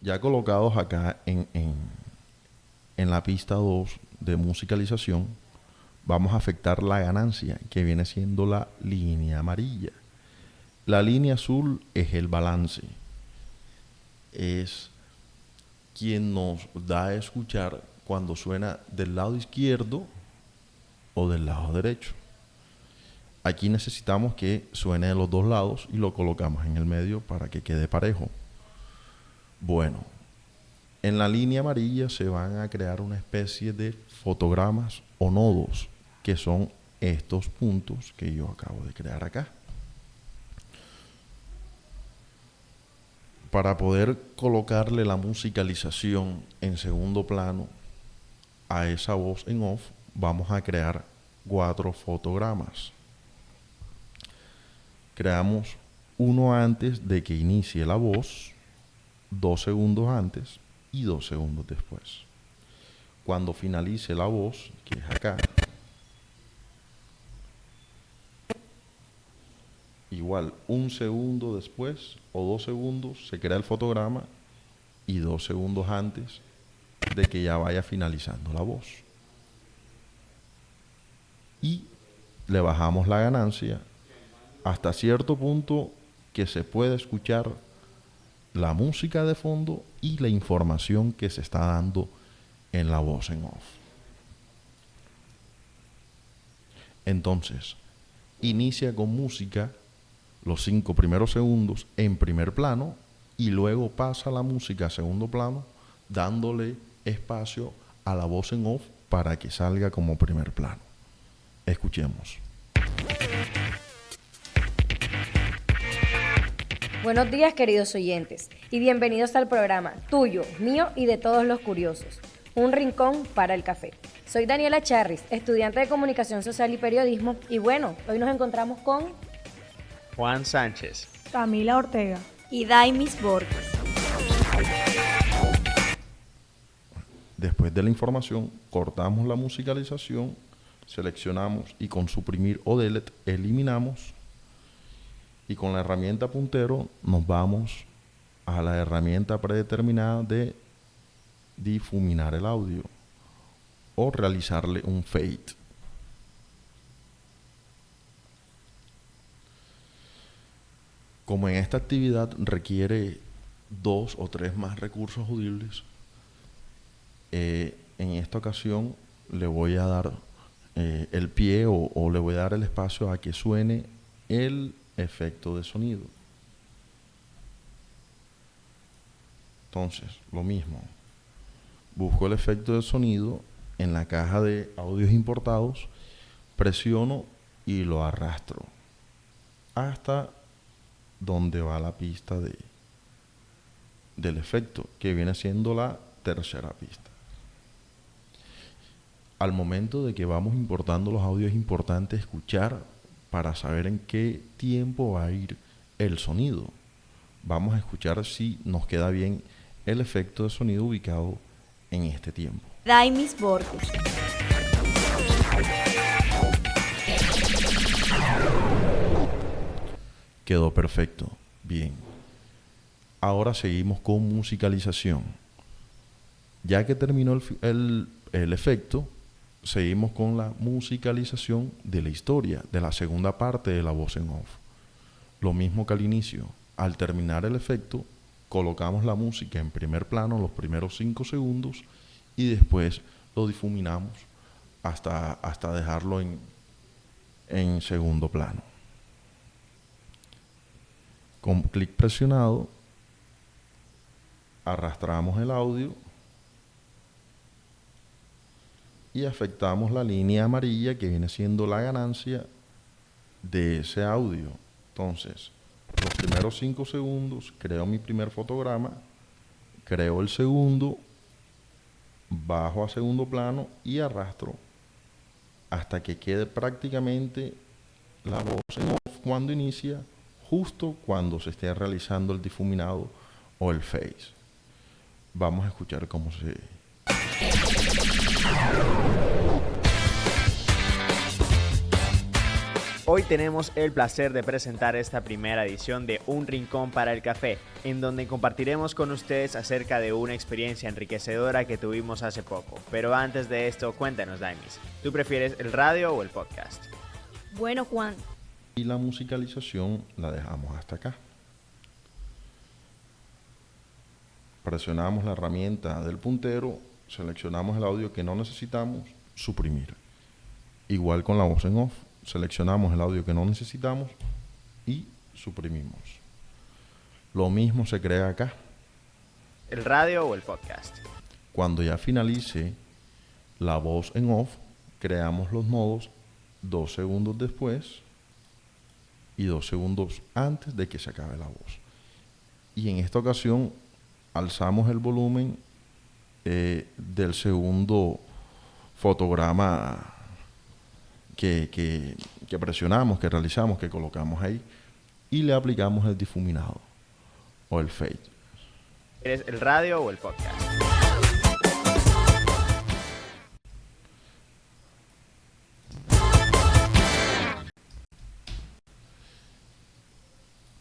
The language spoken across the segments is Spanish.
Ya colocados acá en la pista 2 de musicalización, vamos a afectar la ganancia, que viene siendo la línea amarilla. La línea azul es el balance. Es quien nos da a escuchar cuando suena del lado izquierdo o del lado derecho. Aquí necesitamos que suene de los dos lados y lo colocamos en el medio para que quede parejo. Bueno, en la línea amarilla se van a crear una especie de fotogramas o nodos, que son estos puntos que yo acabo de crear acá. Para poder colocarle la musicalización en segundo plano a esa voz en off, vamos a crear 4 fotogramas. Creamos uno antes de que inicie la voz, 2 segundos antes y 2 segundos después. Cuando finalice la voz, que es acá, igual 1 segundo después o 2 segundos se crea el fotograma y 2 segundos antes de que ya vaya finalizando la voz. Y le bajamos la ganancia hasta cierto punto que se puede escuchar la música de fondo y la información que se está dando en la voz en off. Entonces, inicia con música los 5 primeros segundos en primer plano y luego pasa la música a segundo plano, dándole espacio a la voz en off para que salga como primer plano. Escuchemos. Buenos días, queridos oyentes, y bienvenidos al programa tuyo, mío y de todos los curiosos, un rincón para el café. Soy Daniela Charris, estudiante de Comunicación Social y Periodismo, y bueno, hoy nos encontramos con Juan Sánchez, Camila Ortega y Daimis Borges. Después de la información, cortamos la musicalización, seleccionamos y con suprimir o delete eliminamos. Y con la herramienta puntero nos vamos a la herramienta predeterminada de difuminar el audio o realizarle un fade. Como en esta actividad requiere 2 o 3 más recursos audibles, en esta ocasión le voy a dar el pie o le voy a dar el espacio a que suene el efecto de sonido. Entonces, lo mismo. Busco el efecto de sonido en la caja de audios importados, presiono y lo arrastro hasta donde va la pista del efecto, que viene siendo la tercera pista. Al momento de que vamos importando los audios, es importante escuchar para saber en qué tiempo va a ir el sonido. Vamos a escuchar si nos queda bien el efecto de sonido ubicado en este tiempo. Daimis Borges. Quedó perfecto. Bien. Ahora seguimos con musicalización. Ya que terminó el efecto, seguimos con la musicalización de la historia, de la segunda parte de la voz en off. Lo mismo que al inicio. Al terminar el efecto, colocamos la música en primer plano los primeros 5 segundos y después lo difuminamos hasta dejarlo en segundo plano. Con clic presionado, arrastramos el audio y afectamos la línea amarilla que viene siendo la ganancia de ese audio. Entonces, los primeros 5 segundos creo mi primer fotograma, creo el segundo, bajo a segundo plano y arrastro hasta que quede prácticamente la voz en off cuando inicia, justo cuando se esté realizando el difuminado o el fade. Vamos a escuchar cómo se... Hoy tenemos el placer de presentar esta primera edición de Un Rincón para el Café, en donde compartiremos con ustedes acerca de una experiencia enriquecedora que tuvimos hace poco. Pero antes de esto, cuéntanos, Daimis, ¿tú prefieres el radio o el podcast? Bueno, Juan, Y la musicalización la dejamos hasta acá. Presionamos la herramienta del puntero, seleccionamos el audio que no necesitamos, suprimir. Igual con la voz en off, seleccionamos el audio que no necesitamos y suprimimos. Lo mismo se crea acá. ¿El radio o el podcast? Cuando ya finalice la voz en off, creamos los nodos 2 segundos después y 2 segundos antes de que se acabe la voz. Y en esta ocasión alzamos el volumen del segundo fotograma que presionamos, que realizamos, que colocamos ahí, y le aplicamos el difuminado o el fade. ¿Eres el radio o el podcast?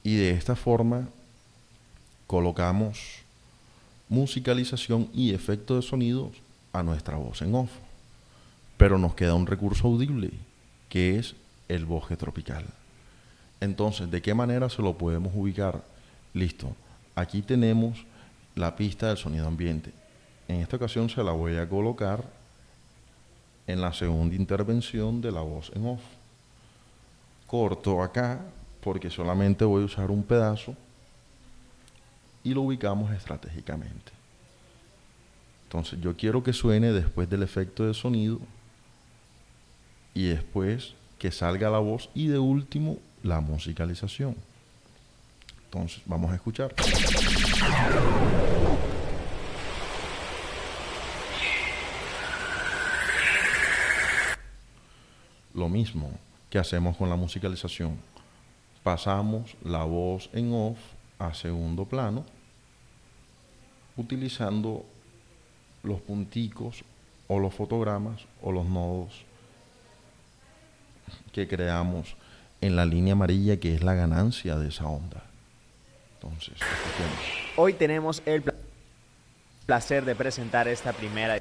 Y de esta forma colocamos musicalización y efecto de sonidos a nuestra voz en off. Pero nos queda un recurso audible, que es el bosque tropical. Entonces, ¿de qué manera se lo podemos ubicar? Listo, aquí tenemos la pista del sonido ambiente. En esta ocasión se la voy a colocar en la segunda intervención de la voz en off. Corto acá, porque solamente voy a usar un pedazo, y lo ubicamos estratégicamente. Entonces, yo quiero que suene después del efecto de sonido, y después que salga la voz, y de último la musicalización. Entonces vamos a escuchar. Lo mismo que hacemos con la musicalización. Pasamos la voz en off a segundo plano utilizando los punticos o los fotogramas o los nodos que creamos en la línea amarilla, que es la ganancia de esa onda. Entonces, escuchemos. Hoy tenemos el placer de presentar esta primera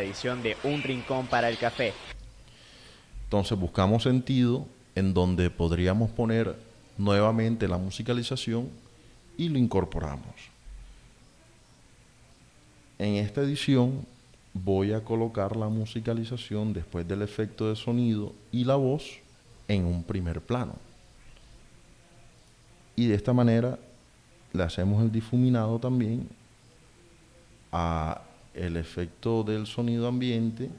edición de Un Rincón para el Café. Entonces buscamos sentido en donde podríamos poner nuevamente la musicalización y lo incorporamos. En esta edición voy a colocar la musicalización después del efecto de sonido y la voz en un primer plano. Y de esta manera le hacemos el difuminado también a el efecto del sonido ambiente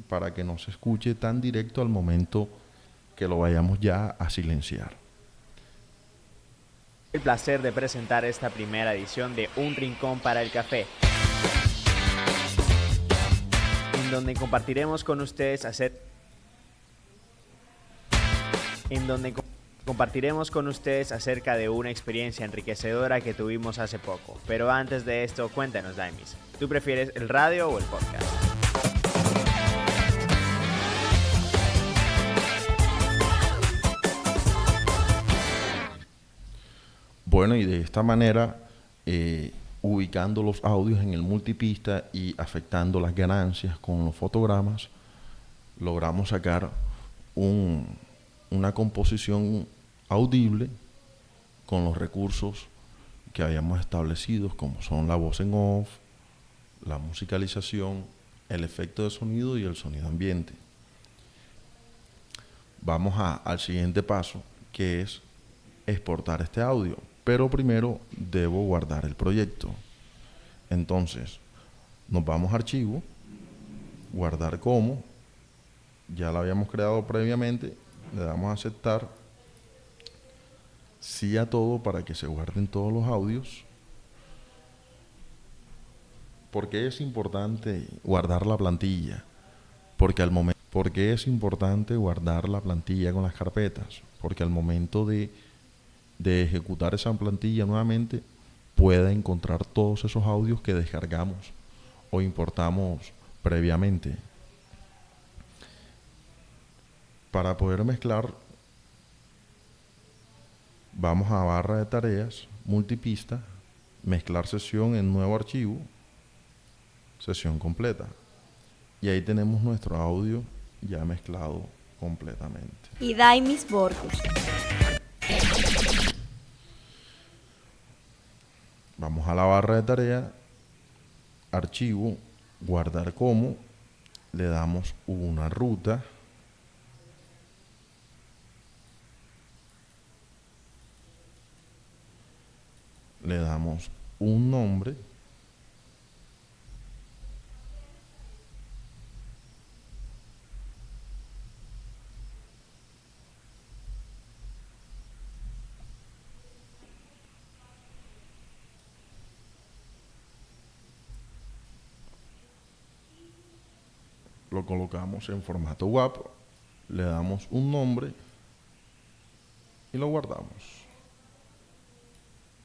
para que no se escuche tan directo al momento que lo vayamos ya a silenciar. El placer de presentar esta primera edición de Un Rincón para el Café, en donde compartiremos con ustedes acerca de una experiencia enriquecedora que tuvimos hace poco. Pero antes de esto, cuéntanos, Daimis, ¿tú prefieres el radio o el podcast? Bueno, y de esta manera, ubicando los audios en el multipista y afectando las ganancias con los fotogramas, logramos sacar una composición audible con los recursos que habíamos establecido, como son la voz en off, la musicalización, el efecto de sonido y el sonido ambiente. Vamos al siguiente paso, que es exportar este audio, pero primero debo guardar el proyecto. Entonces, nos vamos a archivo, guardar como, ya lo habíamos creado previamente, le damos a aceptar, sí a todo para que se guarden todos los audios. ¿Por qué es importante guardar la plantilla? ¿Por qué es importante guardar la plantilla con las carpetas? Porque al momento de ejecutar esa plantilla nuevamente, pueda encontrar todos esos audios que descargamos o importamos previamente. Para poder mezclar, vamos a barra de tareas, multipista, mezclar sesión en nuevo archivo, sesión completa. Y ahí tenemos nuestro audio ya mezclado completamente. Y dai mis bordes. Vamos a la barra de tarea, archivo, guardar como, le damos una ruta, le damos un nombre, lo colocamos en formato WAP, le damos un nombre y lo guardamos.